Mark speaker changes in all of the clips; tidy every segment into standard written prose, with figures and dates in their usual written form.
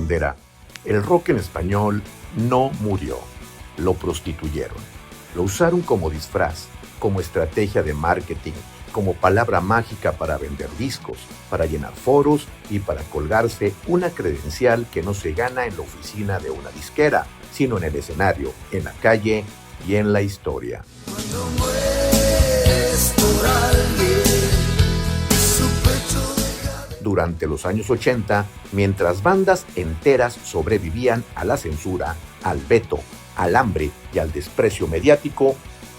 Speaker 1: Bandera, el rock en español no murió, lo prostituyeron. Lo usaron como disfraz, como estrategia de marketing, como palabra mágica para vender discos, para llenar foros y para colgarse una credencial que no se gana en la oficina de una disquera, sino en el escenario, en la calle y en la historia.
Speaker 2: Cuando mueres por alguien, su pecho deja de...
Speaker 1: Durante los años 80, mientras bandas enteras sobrevivían a la censura, al veto, al hambre y al desprecio mediático,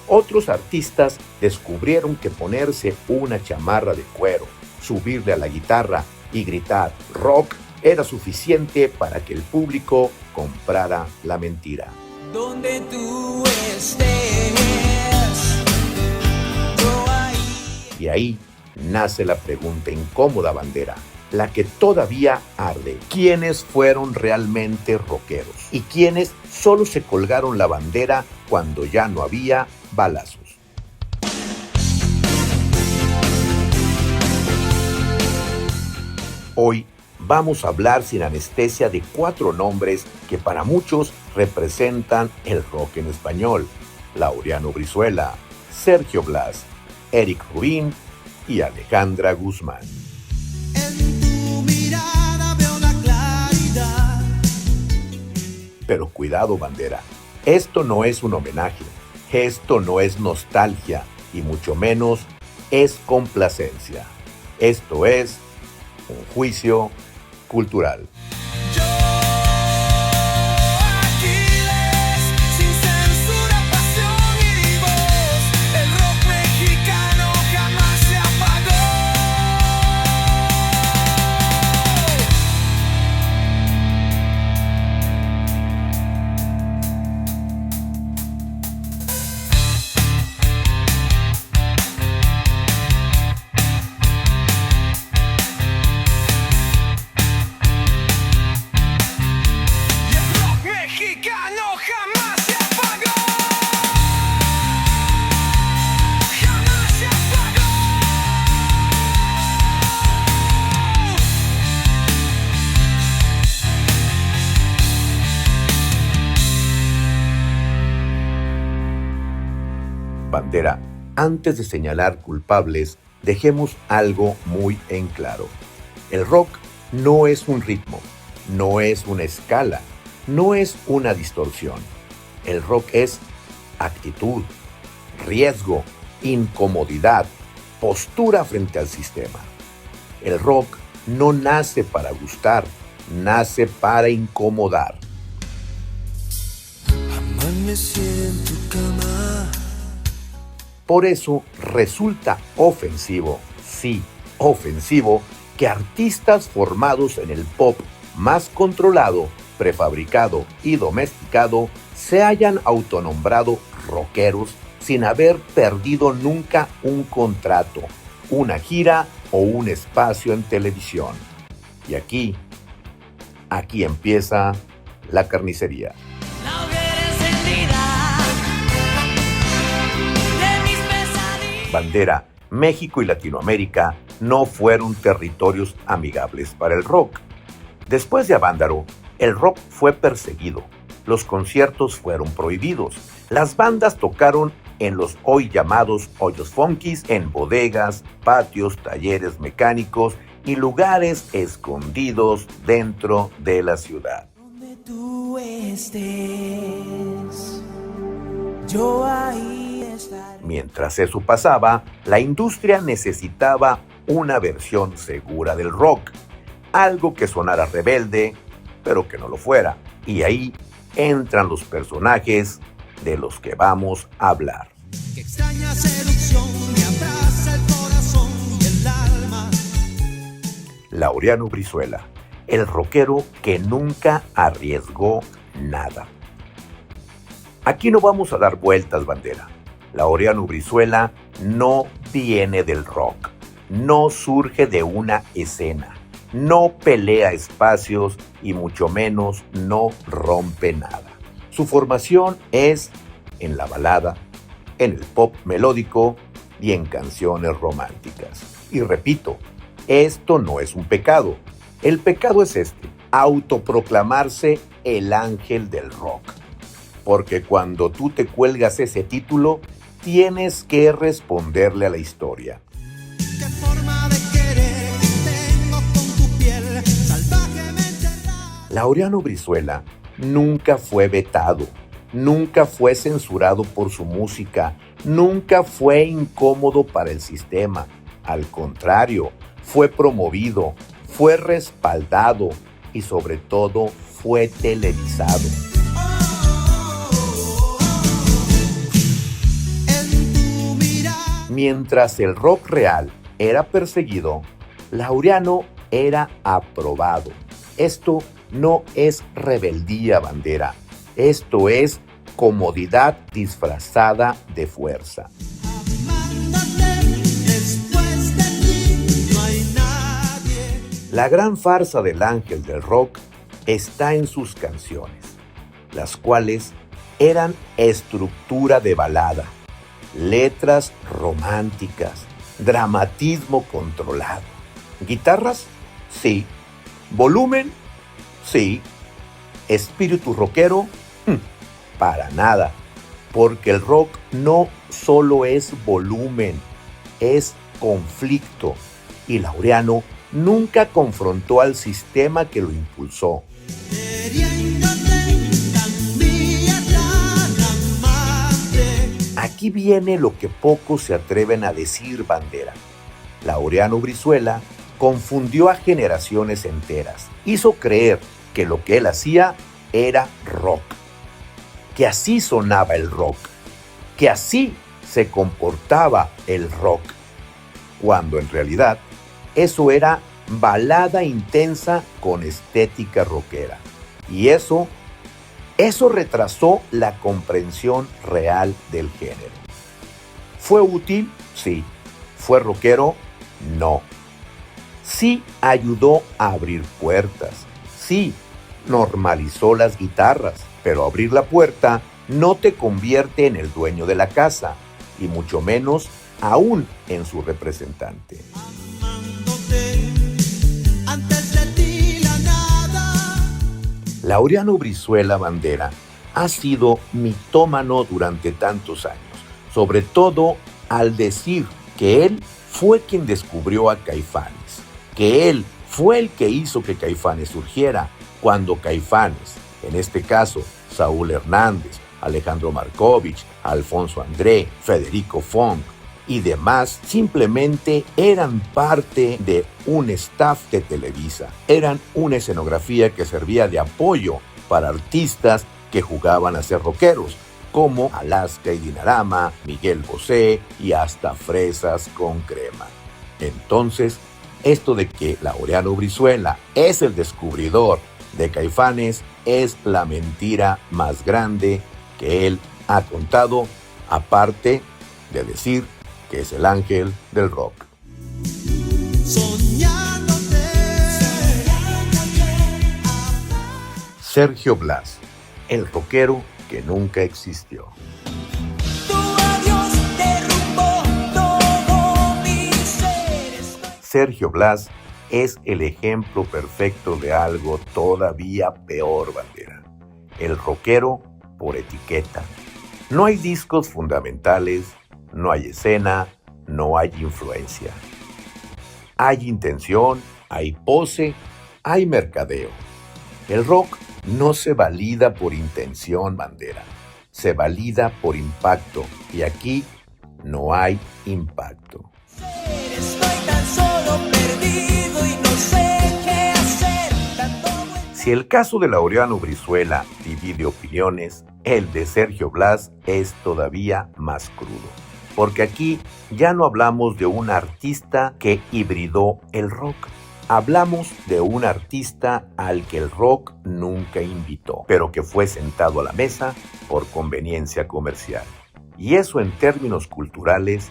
Speaker 1: otros artistas descubrieron que ponerse una chamarra de cuero, subirle a la guitarra y gritar rock era suficiente para que el público comprara la mentira.
Speaker 2: Donde tú estés, yo ahí.
Speaker 1: Y ahí nace la pregunta incómoda, Bandera, la que todavía arde. ¿Quiénes fueron realmente rockeros? ¿Y quiénes solo se colgaron la bandera cuando ya no había balazos? Hoy vamos a hablar sin anestesia de 4 nombres que para muchos representan el rock en español: Laureano Brizuela, Sergio Blas, Eric Rubin y Alejandra Guzmán.
Speaker 2: En tu mirada veo la claridad.
Speaker 1: Pero cuidado, Bandera, esto no es un homenaje, esto no es nostalgia y mucho menos es complacencia. Esto es un juicio cultural.
Speaker 2: Yo, Aquiles, sin censura, pasión y voz, el rock mexicano jamás se apagó. Y el rock mexicano jamás se apagó. Jamás se apagó.
Speaker 1: Bandera, antes de señalar culpables, dejemos algo muy en claro. El rock no es un ritmo, no es una escala, no es una distorsión. El rock es actitud, riesgo, incomodidad, postura frente al sistema. El rock no nace para gustar, nace para incomodar.
Speaker 2: Amanecí en tu cama.
Speaker 1: Por eso resulta ofensivo, sí, ofensivo, que artistas formados en el pop más controlado, prefabricado y domesticado se hayan autonombrado rockeros sin haber perdido nunca un contrato, una gira o un espacio en televisión. Y aquí empieza la carnicería.
Speaker 2: La hoguera encendida de mis pesadillas.
Speaker 1: Bandera, México y Latinoamérica no fueron territorios amigables para el rock. Después de Avándaro, el rock fue perseguido, los conciertos fueron prohibidos, las bandas tocaron en los hoy llamados hoyos funkis, en bodegas, patios, talleres mecánicos y lugares escondidos dentro de la ciudad.
Speaker 2: Donde tú estés, yo ahí estaré.
Speaker 1: Mientras eso pasaba, la industria necesitaba una versión segura del rock, algo que sonara rebelde, pero que no lo fuera. Y ahí entran los personajes de los que vamos a hablar.
Speaker 2: Qué extraña seducción me abraza el corazón y el alma.
Speaker 1: Laureano Brizuela, el rockero que nunca arriesgó nada. Aquí no vamos a dar vueltas, Bandera. Laureano Brizuela no viene del rock, no surge de una escena, no pelea espacios y mucho menos no rompe nada. Su formación es en la balada, en el pop melódico y en canciones románticas. Y repito, esto no es un pecado. El pecado es este: autoproclamarse el ángel del rock. Porque cuando tú te cuelgas ese título, tienes que responderle a la historia.
Speaker 2: ¿Qué forma de querer tengo con tu piel salvajemente rara?
Speaker 1: Laureano Brizuela nunca fue vetado, nunca fue censurado por su música, nunca fue incómodo para el sistema. Al contrario, fue promovido, fue respaldado y sobre todo fue televisado. Mientras el rock real era perseguido, Laureano era aprobado. Esto no es rebeldía, bandera. Esto es comodidad disfrazada de fuerza. La gran farsa del ángel del rock está en sus canciones, las cuales eran estructura de balada, letras románticas, dramatismo controlado. ¿Guitarras? Sí. ¿Volumen? Sí. ¿Espíritu rockero? Para nada, porque el rock no solo es volumen, es conflicto, y Laureano nunca confrontó al sistema que lo impulsó. Aquí viene lo que pocos se atreven a decir, bandera. Laureano Brizuela confundió a generaciones enteras. Hizo creer que lo que él hacía era rock, que así sonaba el rock, que así se comportaba el rock, cuando en realidad eso era balada intensa con estética rockera. Y eso retrasó la comprensión real del género. ¿Fue útil? Sí. ¿Fue rockero? No. Sí ayudó a abrir puertas. Sí, normalizó las guitarras, pero abrir la puerta no te convierte en el dueño de la casa, y mucho menos aún en su representante. Laureano Brizuela, bandera, ha sido mitómano durante tantos años, sobre todo al decir que él fue quien descubrió a Caifanes, que él fue el que hizo que Caifanes surgiera, cuando Caifanes, en este caso Saúl Hernández, Alejandro Markovich, Alfonso André, Federico Fong y demás simplemente eran parte de un staff de Televisa. Eran una escenografía que servía de apoyo para artistas que jugaban a ser rockeros, como Alaska y Dinarama, Miguel Bosé y hasta Fresas con Crema. Entonces, esto de que Laureano Brizuela es el descubridor de Caifanes es la mentira más grande que él ha contado, aparte de decir que es el ángel del rock. Sergio Blas, el rockero que nunca existió. Sergio Blas es el ejemplo perfecto de algo todavía peor, bandera. El rockero por etiqueta. No hay discos fundamentales, no hay escena, no hay influencia. Hay intención, hay pose, hay mercadeo. El rock no se valida por intención, bandera. Se valida por impacto, y aquí no hay impacto.
Speaker 2: Estoy tan solo perdido y no sé qué hacer.
Speaker 1: Si el caso de Laureano Brizuela divide opiniones, el de Sergio Blas es todavía más crudo. Porque aquí ya no hablamos de un artista que hibridó el rock. Hablamos de un artista al que el rock nunca invitó, pero que fue sentado a la mesa por conveniencia comercial. Y eso en términos culturales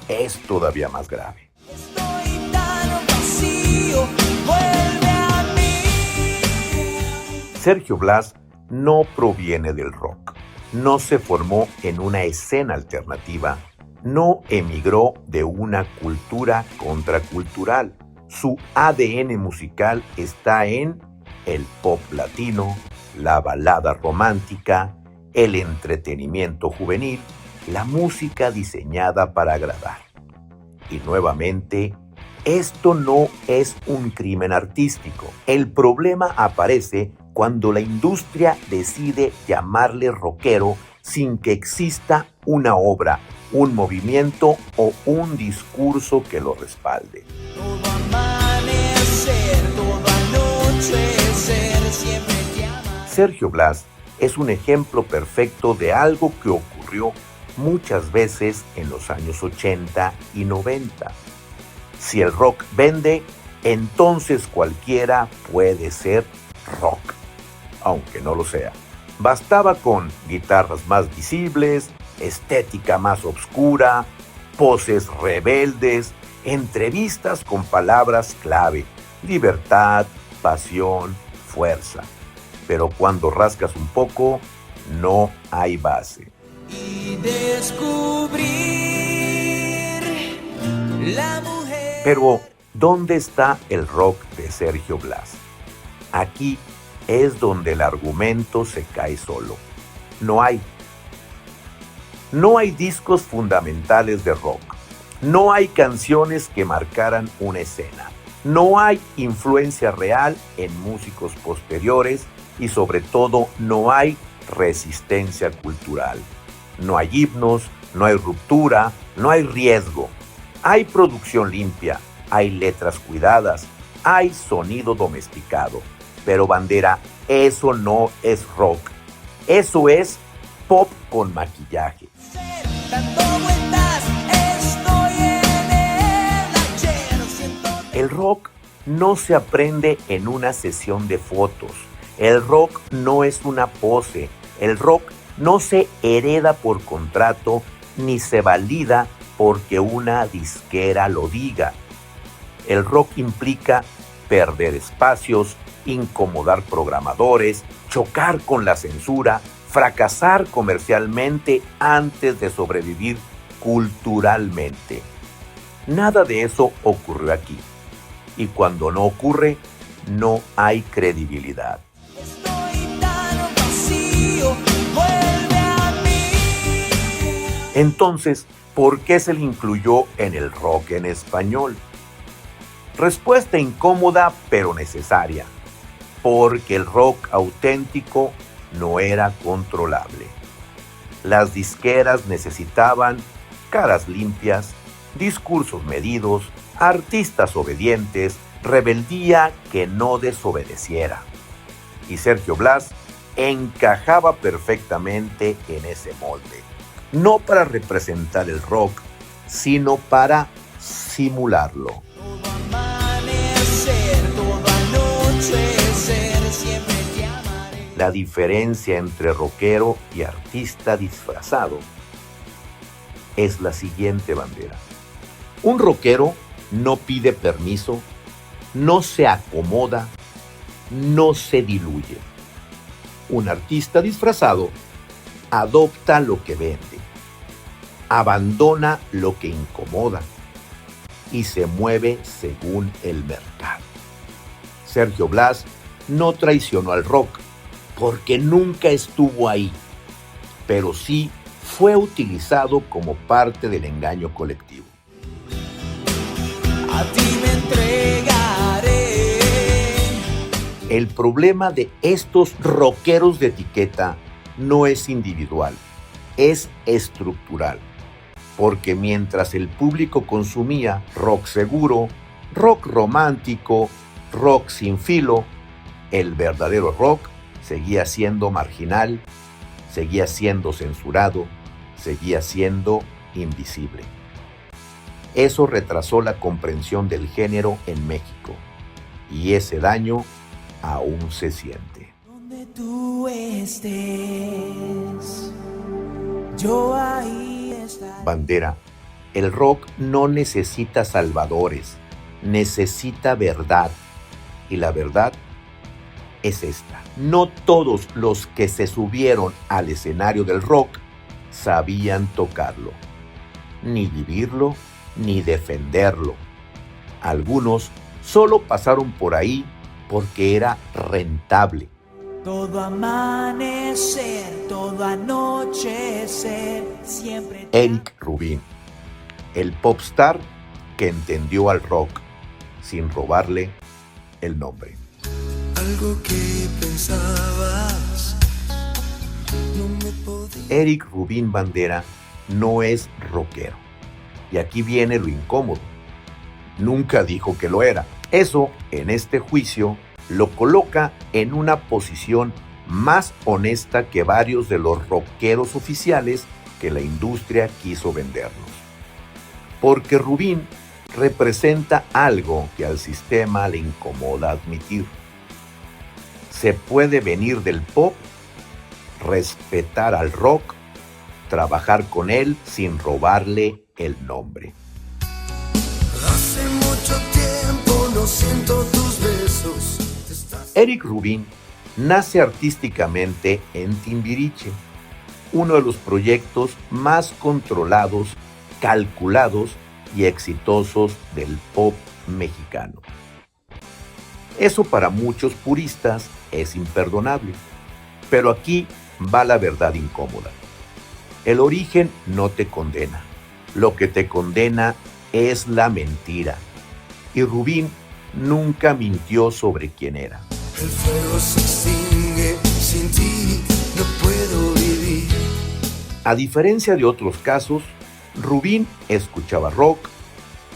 Speaker 1: es todavía más grave.
Speaker 2: Estoy tan vacío, vuelve a mí.
Speaker 1: Sergio Blas no proviene del rock, no se formó en una escena alternativa, no emigró de una cultura contracultural. Su ADN musical está en el pop latino, la balada romántica, el entretenimiento juvenil, la música diseñada para agradar. Y nuevamente, esto no es un crimen artístico. El problema aparece cuando la industria decide llamarle rockero sin que exista una obra, un movimiento o un discurso que lo respalde.
Speaker 2: Todo amanecer, todo anochecer, siempre te amaré.
Speaker 1: Sergio Blas es un ejemplo perfecto de algo que ocurrió muchas veces en los años 80 y 90. Si el rock vende, entonces cualquiera puede ser rock, aunque no lo sea. Bastaba con guitarras más visibles, estética más oscura, poses rebeldes, entrevistas con palabras clave, libertad, pasión, fuerza. Pero cuando rascas un poco, no hay base.
Speaker 2: Y descubrir la mujer.
Speaker 1: Pero, ¿dónde está el rock de Sergio Blas? Aquí es donde el argumento se cae solo. No hay discos fundamentales de rock. No hay canciones que marcaran una escena. No hay influencia real en músicos posteriores y sobre todo no hay resistencia cultural. No hay himnos, no hay ruptura, no hay riesgo. Hay producción limpia, hay letras cuidadas, hay sonido domesticado. Pero bandera, eso no es rock. Eso es pop con maquillaje.
Speaker 2: Dando vueltas, estoy en el ayer, siento.
Speaker 1: El rock no se aprende en una sesión de fotos. El rock no es una pose. El rock no se hereda por contrato ni se valida porque una disquera lo diga. El rock implica perder espacios, incomodar programadores, chocar con la censura, fracasar comercialmente antes de sobrevivir culturalmente. Nada de eso ocurrió aquí. Y cuando no ocurre, no hay credibilidad.
Speaker 2: Estoy tan vacío, vuelve a mí.
Speaker 1: Entonces, ¿por qué se le incluyó en el rock en español? Respuesta incómoda pero necesaria. Porque el rock auténtico no era controlable. Las disqueras necesitaban caras limpias, discursos medidos, artistas obedientes, rebeldía que no desobedeciera. Y Sergio Blas encajaba perfectamente en ese molde. No para representar el rock, sino para simularlo.
Speaker 2: Todo amanecer, todo anochecer, siempre te amaré.
Speaker 1: La diferencia entre rockero y artista disfrazado es la siguiente, bandera. Un rockero no pide permiso, no se acomoda, no se diluye. Un artista disfrazado adopta lo que vende, abandona lo que incomoda y se mueve según el mercado. Sergio Blas no traicionó al rock porque nunca estuvo ahí, pero sí fue utilizado como parte del engaño colectivo.
Speaker 2: A ti me entregaré.
Speaker 1: El problema de estos rockeros de etiqueta no es individual, es estructural. Porque mientras el público consumía rock seguro, rock romántico, rock sin filo, el verdadero rock seguía siendo marginal, seguía siendo censurado, seguía siendo invisible. Eso retrasó la comprensión del género en México y ese daño aún se siente.
Speaker 2: Donde tú estés, yo ahí estaré.
Speaker 1: Bandera, el rock no necesita salvadores, necesita verdad. Y la verdad es esta. No todos los que se subieron al escenario del rock sabían tocarlo, ni vivirlo, ni defenderlo. Algunos solo pasaron por ahí porque era rentable.
Speaker 2: Todo amanecer, todo anochecer, siempre...
Speaker 1: Eric Rubin, el popstar que entendió al rock sin robarle el nombre.
Speaker 2: Algo que pensabas, no me podía...
Speaker 1: Eric Rubin Bandera no es rockero. Y aquí viene lo incómodo. Nunca dijo que lo era. Eso, en este juicio, lo coloca en una posición más honesta que varios de los rockeros oficiales que la industria quiso vendernos. Porque Rubin representa algo que al sistema le incomoda admitir. Se puede venir del pop, respetar al rock, trabajar con él sin robarle el nombre.
Speaker 2: Hace mucho tiempo no siento tus besos.
Speaker 1: Eric Rubin nace artísticamente en Timbiriche, uno de los proyectos más controlados, calculados y exitosos del pop mexicano. Eso para muchos puristas es imperdonable, pero aquí va la verdad incómoda. El origen no te condena, lo que te condena es la mentira. Y Rubin nunca mintió sobre quién era.
Speaker 2: El fuego se extingue, sin ti no puedo vivir.
Speaker 1: A diferencia de otros casos, Rubin escuchaba rock,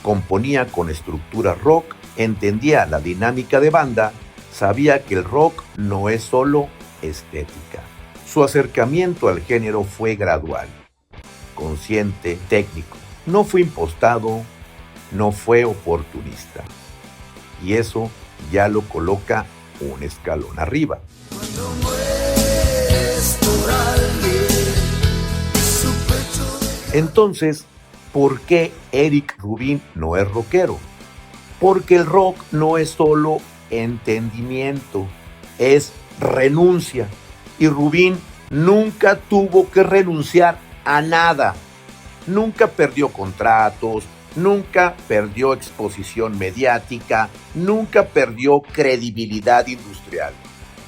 Speaker 1: componía con estructura rock, entendía la dinámica de banda, sabía que el rock no es solo estética. Su acercamiento al género fue gradual, consciente, técnico. No fue impostado, no fue oportunista. Y eso ya lo coloca un escalón arriba.
Speaker 2: Cuando mueres por alguien, su pecho...
Speaker 1: Entonces, ¿por qué Eric Rubin no es rockero? Porque el rock no es solo entendimiento, es renuncia. Y Rubin nunca tuvo que renunciar a nada. Nunca perdió contratos, nunca perdió exposición mediática, nunca perdió credibilidad industrial.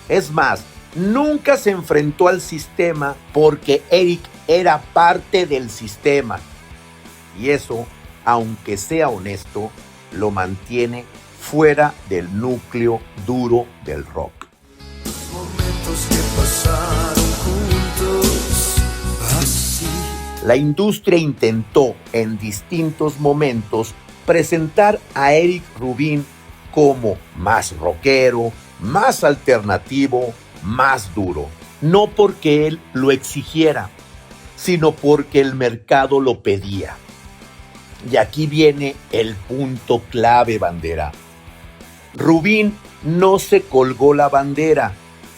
Speaker 1: Es más, nunca se enfrentó al sistema porque Eric era parte del sistema. Y eso, aunque sea honesto, lo mantiene fuera del núcleo duro del rock.
Speaker 2: Momentos que pasaron juntos, así.
Speaker 1: La industria intentó en distintos momentos presentar a Eric Rubin como más rockero, más alternativo, más duro. No porque él lo exigiera, sino porque el mercado lo pedía. Y aquí viene el punto clave, Bandera. Rubin no se colgó la bandera,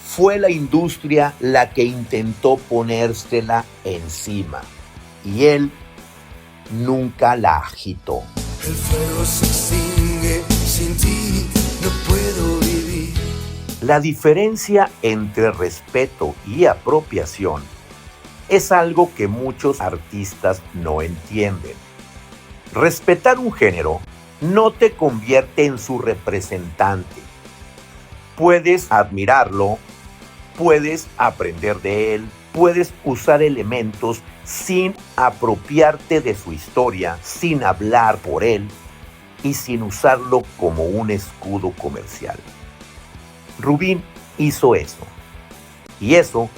Speaker 1: fue la industria la que intentó ponérsela encima. Y él nunca la agitó.
Speaker 2: El fuego se extingue, sin ti no puedo vivir.
Speaker 1: La diferencia entre respeto y apropiación es algo que muchos artistas no entienden. Respetar un género no te convierte en su representante. Puedes admirarlo, puedes aprender de él, puedes usar elementos sin apropiarte de su historia, sin hablar por él y sin usarlo como un escudo comercial. Rubin hizo eso. Y eso,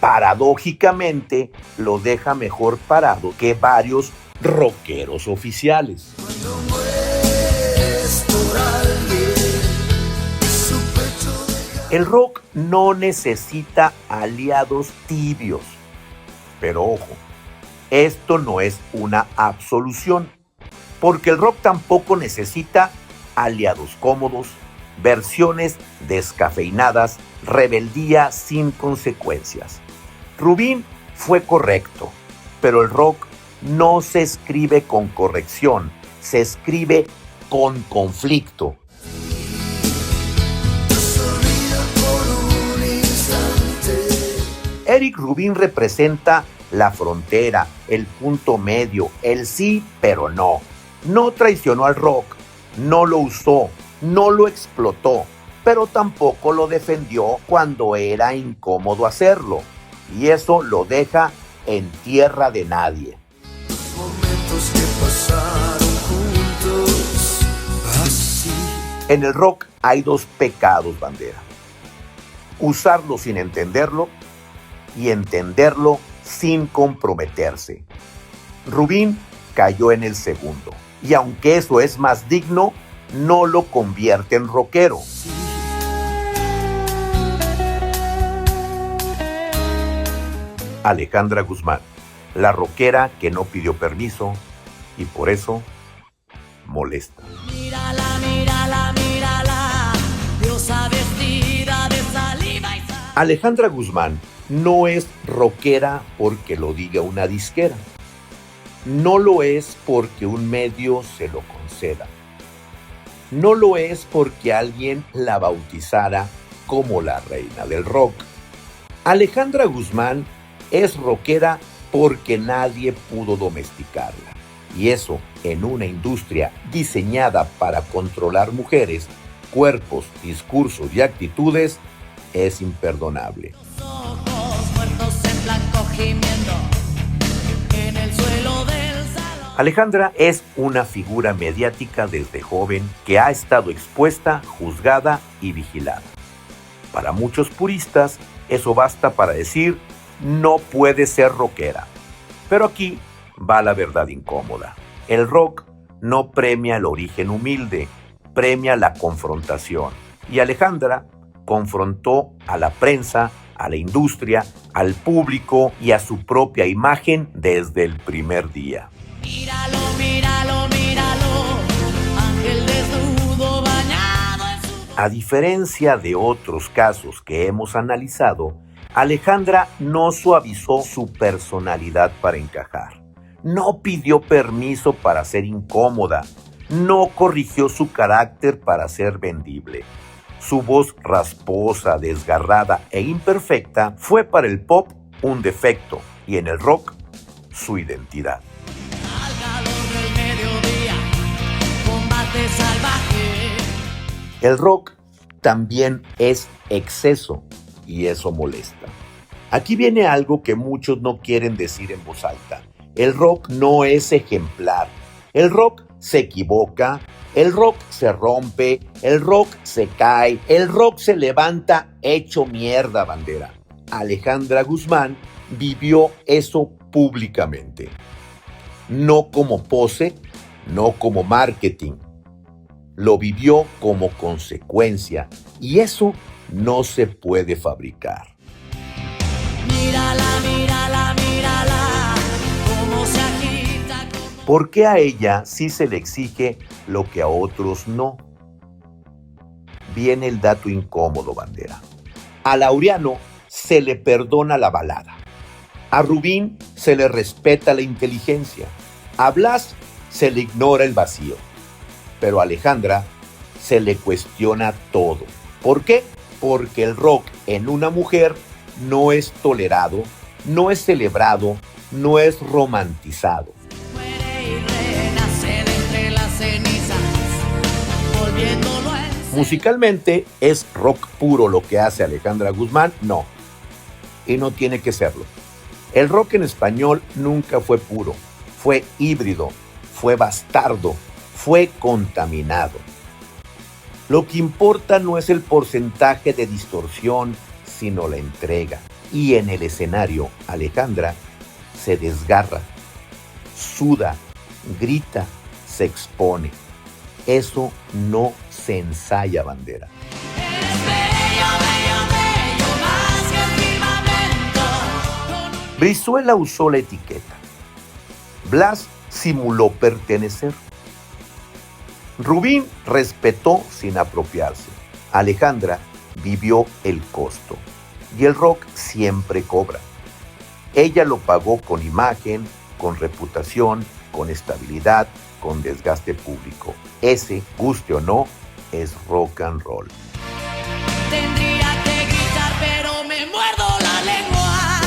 Speaker 1: paradójicamente, lo deja mejor parado que varios rockeros oficiales.
Speaker 2: Cuando mueres por alguien, su pecho deja...
Speaker 1: El rock no necesita aliados tibios. Pero ojo, esto no es una absolución, porque el rock tampoco necesita aliados cómodos, versiones descafeinadas, rebeldía sin consecuencias. Rubin fue correcto, pero el rock no se escribe con corrección, se escribe con conflicto. Eric Rubin representa la frontera, el punto medio, el sí pero no. No traicionó al rock, no lo usó, no lo explotó. pero tampoco lo defendió cuando era incómodo hacerlo, y eso lo deja en tierra de nadie.
Speaker 2: Momentos que pasaron juntos, así.
Speaker 1: En el rock hay dos pecados, Bandera: usarlo sin entenderlo y entenderlo sin comprometerse. Rubín cayó en el segundo, y aunque eso es más digno, no lo convierte en rockero. Alejandra Guzmán, la rockera que no pidió permiso y por eso molesta.
Speaker 3: Mírala, mírala, mírala, diosa vestida de saliva y sal.
Speaker 1: Alejandra Guzmán no es rockera porque lo diga una disquera. No lo es porque un medio se lo conceda. No lo es porque alguien la bautizara como la reina del rock. Alejandra Guzmán es rockera porque nadie pudo domesticarla. Y eso, en una industria diseñada para controlar mujeres, cuerpos, discursos y actitudes, es imperdonable.
Speaker 3: Ojos muertos en blanco gimiendo en el suelo del salón.
Speaker 1: Alejandra es una figura mediática desde joven que ha estado expuesta, juzgada y vigilada. Para muchos puristas, eso basta para decir: no puede ser rockera. Pero aquí va la verdad incómoda. El rock no premia el origen humilde, premia la confrontación. Y Alejandra confrontó a la prensa, a la industria, al público y a su propia imagen desde el primer día.
Speaker 3: Míralo, míralo, míralo, ángel desnudo bañado en su...
Speaker 1: A diferencia de otros casos que hemos analizado, Alejandra no suavizó su personalidad para encajar, no pidió permiso para ser incómoda, no corrigió su carácter para ser vendible. Su voz rasposa, desgarrada e imperfecta fue para el pop un defecto y en el rock su identidad.
Speaker 3: Al calor del mediodía, combate salvaje.
Speaker 1: El rock también es exceso y eso molesta. Aquí viene algo que muchos no quieren decir en voz alta. El rock no es ejemplar. El rock se equivoca, el rock se rompe, el rock se cae, el rock se levanta hecho mierda, Bandera. Alejandra Guzmán vivió eso públicamente. No como pose, no como marketing. Lo vivió como consecuencia y eso no se puede fabricar.
Speaker 3: Mírala, mírala, mírala, cómo se agita.
Speaker 1: ¿Por qué a ella sí se le exige lo que a otros no? Viene el dato incómodo, Bandera. A Laureano se le perdona la balada. A Rubín se le respeta la inteligencia. A Blas se le ignora el vacío. Pero a Alejandra se le cuestiona todo. ¿Por qué? Porque el rock en una mujer no es tolerado, no es celebrado, no es romantizado.
Speaker 3: Muere y renace de entre las cenizas, volviéndolo a ser.
Speaker 1: Musicalmente, ¿es rock puro lo que hace Alejandra Guzmán? No. Y no tiene que serlo. El rock en español nunca fue puro. Fue híbrido, fue bastardo, fue contaminado. Lo que importa no es el porcentaje de distorsión, sino la entrega. Y en el escenario, Alejandra se desgarra, suda, grita, se expone. Eso no se ensaya, Bandera.
Speaker 3: Eres bello, bello, bello, más que el firmamento.
Speaker 1: Brizuela usó la etiqueta. Blas simuló pertenecer. Rubín respetó sin apropiarse. Alejandra vivió el costo. Y el rock siempre cobra. Ella lo pagó con imagen, con reputación, con estabilidad, con desgaste público. Ese, guste o no, es rock and roll.
Speaker 3: Tendría que gritar, pero me muerdo la lengua.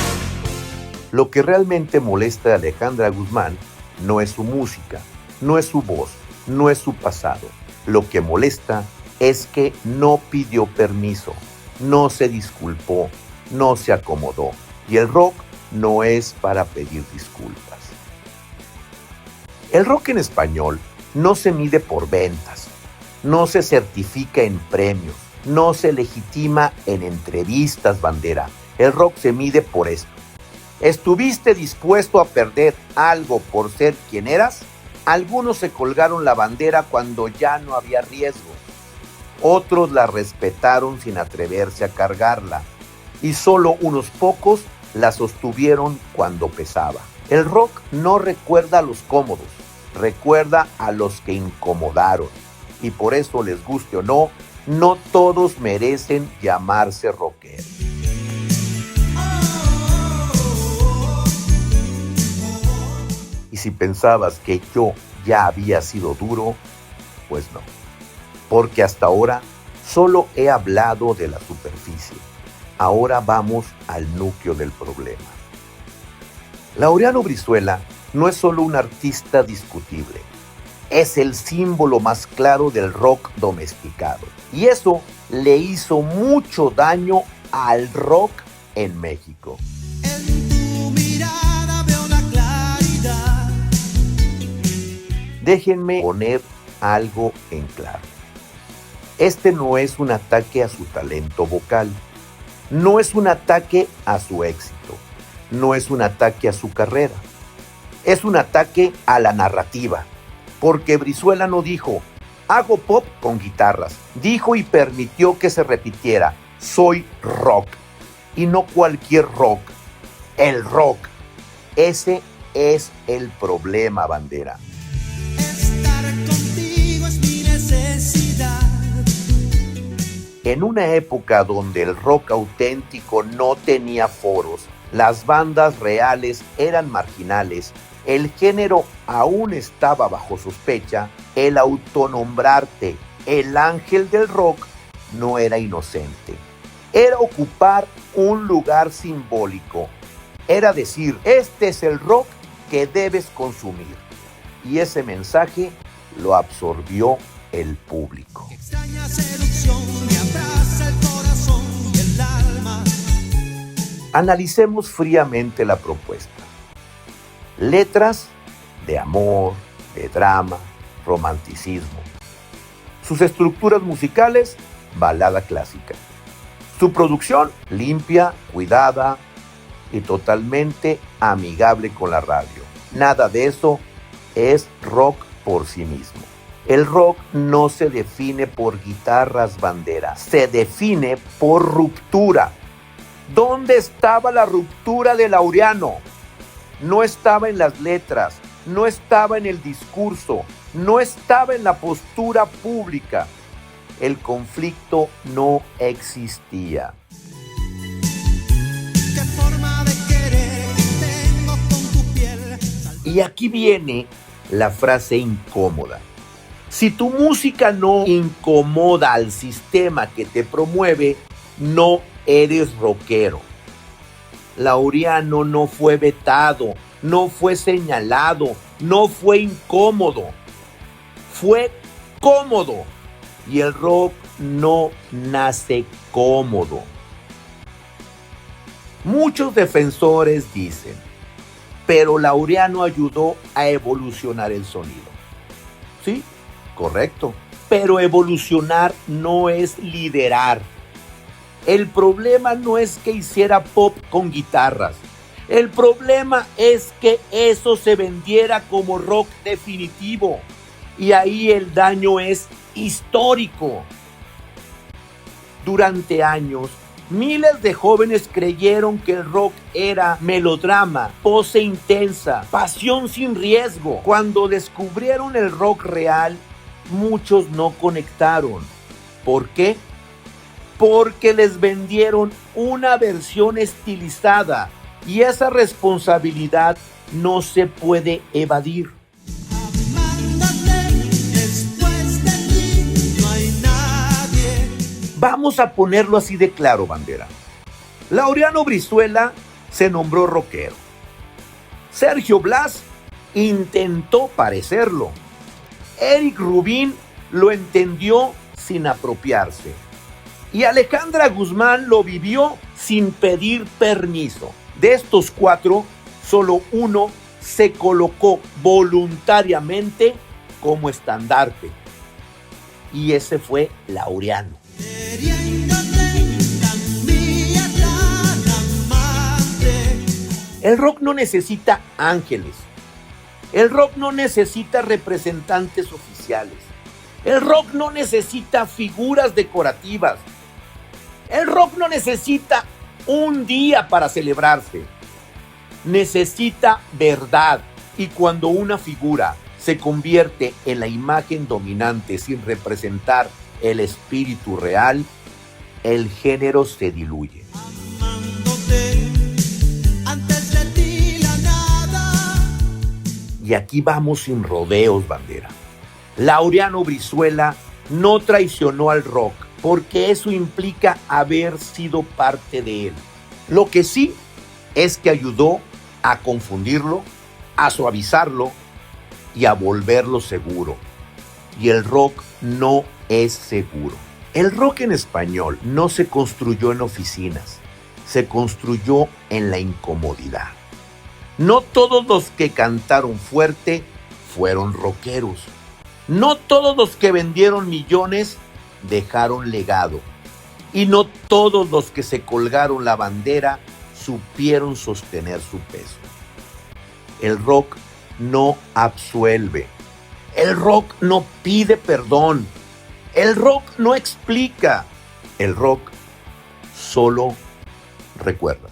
Speaker 1: Lo que realmente molesta a Alejandra Guzmán no es su música, no es su voz, no es su pasado. Lo que molesta es que no pidió permiso, no se disculpó, no se acomodó. Y el rock no es para pedir disculpas. El rock en español no se mide por ventas, no se certifica en premios, no se legitima en entrevistas, bandera. El rock se mide por esto. ¿Estuviste dispuesto a perder algo por ser quien eras? Algunos se colgaron la bandera cuando ya no había riesgo. Otros la respetaron sin atreverse a cargarla. Y solo unos pocos la sostuvieron cuando pesaba. El rock no recuerda a los cómodos, recuerda a los que incomodaron. Y por eso, les guste o no, no todos merecen llamarse rockeros. Y si pensabas que yo ya había sido duro, pues no. Porque hasta ahora solo he hablado de la superficie. Ahora vamos al núcleo del problema. Laureano Brizuela no es solo un artista discutible, es el símbolo más claro del rock domesticado. Y eso le hizo mucho daño al rock en México.
Speaker 2: En tu mirada veo la claridad.
Speaker 1: Déjenme poner algo en claro. Este no es un ataque a su talento vocal, no es un ataque a su éxito, no es un ataque a su carrera, es un ataque a la narrativa, porque Brizuela no dijo, hago pop con guitarras, dijo y permitió que se repitiera, soy rock, y no cualquier rock, el rock. Ese es el problema, bandera.
Speaker 2: Estar contigo es mi necesidad.
Speaker 1: En una época donde el rock auténtico no tenía foros, las bandas reales eran marginales, el género aún estaba bajo sospecha, el autonombrarte el ángel del rock no era inocente. Era ocupar un lugar simbólico. Era decir, este es el rock que debes consumir. Y ese mensaje lo absorbió el público.
Speaker 2: Extraña seducción me abraza el corazón y el alma.
Speaker 1: Analicemos fríamente la propuesta. Letras de amor, de drama, romanticismo. Sus estructuras musicales, balada clásica. Su producción, limpia, cuidada y totalmente amigable con la radio. Nada de eso es rock por sí mismo. El rock no se define por guitarras, bandera, se define por ruptura. ¿Dónde estaba la ruptura de Laureano? No estaba en las letras, no estaba en el discurso, no estaba en la postura pública. El conflicto no existía.
Speaker 2: Qué forma de querer tengo con tu piel.
Speaker 1: Y aquí viene la frase incómoda. Si tu música no incomoda al sistema que te promueve, no eres rockero. Laureano no fue vetado, no fue señalado, no fue incómodo. Fue cómodo. Y el rock no nace cómodo. Muchos defensores dicen, pero Laureano ayudó a evolucionar el sonido. Sí, correcto. Pero evolucionar no es liderar. El problema no es que hiciera pop con guitarras. El problema es que eso se vendiera como rock definitivo. Y ahí el daño es histórico. Durante años, miles de jóvenes creyeron que el rock era melodrama, pose intensa, pasión sin riesgo. Cuando descubrieron el rock real, muchos no conectaron. ¿Por qué? Porque les vendieron una versión estilizada y esa responsabilidad no se puede evadir.
Speaker 2: Amándote, después de ti no hay nadie.
Speaker 1: Vamos a ponerlo así de claro, bandera. Laureano Brizuela se nombró rockero. Sergio Blas intentó parecerlo. Eric Rubin lo entendió sin apropiarse. Y Alejandra Guzmán lo vivió sin pedir permiso. De estos 4, solo uno se colocó voluntariamente como estandarte. Y ese fue Laureano. El rock no necesita ángeles. El rock no necesita representantes oficiales. El rock no necesita figuras decorativas. El rock no necesita un día para celebrarse. Necesita verdad. Y cuando una figura se convierte en la imagen dominante sin representar el espíritu real, el género se diluye. Y aquí vamos sin rodeos, bandera. Laureano Brizuela no traicionó al rock, porque eso implica haber sido parte de él. Lo que sí es que ayudó a confundirlo, a suavizarlo y a volverlo seguro. Y el rock no es seguro. El rock en español no se construyó en oficinas, se construyó en la incomodidad. No todos los que cantaron fuerte fueron rockeros. No todos los que vendieron millones dejaron legado. Y no todos los que se colgaron la bandera supieron sostener su peso. El rock no absuelve. El rock no pide perdón. El rock no explica. El rock solo recuerda.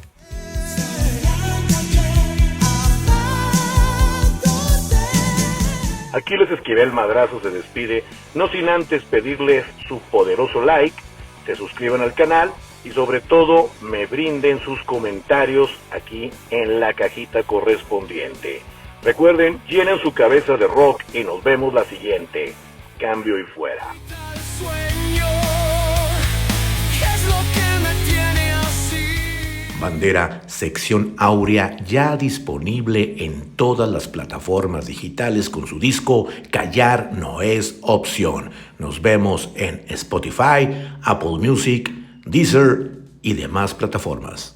Speaker 4: Aquiles Esquivel Madrazo se despide, no sin antes pedirles su poderoso like, se suscriban al canal y sobre todo me brinden sus comentarios aquí en la cajita correspondiente. Recuerden, llenen su cabeza de rock y nos vemos la siguiente. Cambio y fuera.
Speaker 1: Bandera Sección Áurea ya disponible en todas las plataformas digitales con su disco Callar no es opción. Nos vemos en Spotify, Apple Music, Deezer y demás plataformas.